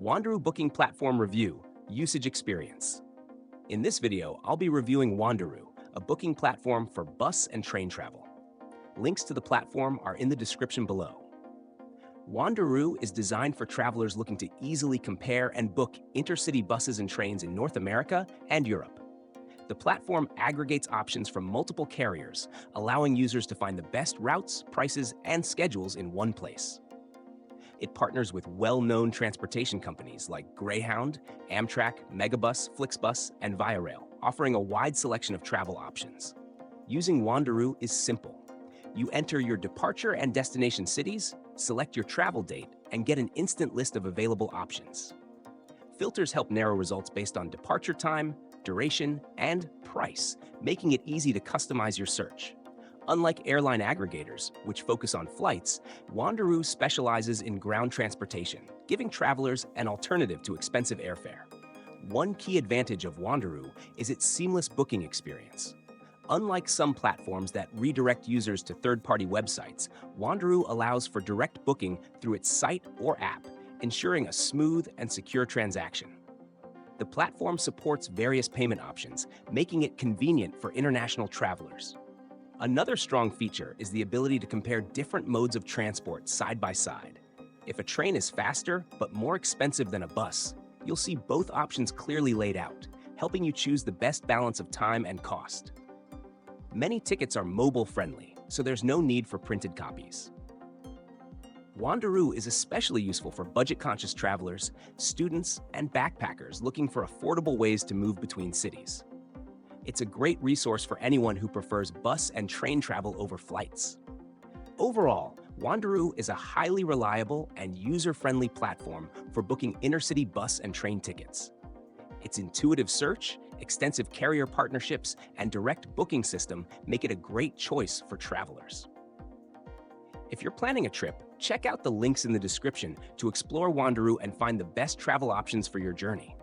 Wanderu Booking Platform Review, Usage Experience. In this video, I'll be reviewing Wanderu, a booking platform for bus and train travel. Links to the platform are in the description below. Wanderu is designed for travelers looking to easily compare and book intercity buses and trains in North America and Europe. The platform aggregates options from multiple carriers, allowing users to find the best routes, prices, and schedules in one place. It partners with well-known transportation companies like Greyhound, Amtrak, Megabus, Flixbus, and Via Rail, offering a wide selection of travel options. Using Wanderu is simple. You enter your departure and destination cities, select your travel date, and get an instant list of available options. Filters help narrow results based on departure time, duration, and price, making it easy to customize your search. Unlike airline aggregators, which focus on flights, Wanderu specializes in ground transportation, giving travelers an alternative to expensive airfare. One key advantage of Wanderu is its seamless booking experience. Unlike some platforms that redirect users to third-party websites, Wanderu allows for direct booking through its site or app, ensuring a smooth and secure transaction. The platform supports various payment options, making it convenient for international travelers. Another strong feature is the ability to compare different modes of transport side by side. If a train is faster but more expensive than a bus, you'll see both options clearly laid out, helping you choose the best balance of time and cost. Many tickets are mobile-friendly, so there's no need for printed copies. Wanderu is especially useful for budget-conscious travelers, students, and backpackers looking for affordable ways to move between cities. It's a great resource for anyone who prefers bus and train travel over flights. Overall, Wanderu is a highly reliable and user-friendly platform for booking intercity bus and train tickets. Its intuitive search, extensive carrier partnerships, and direct booking system make it a great choice for travelers. If you're planning a trip, check out the links in the description to explore Wanderu and find the best travel options for your journey.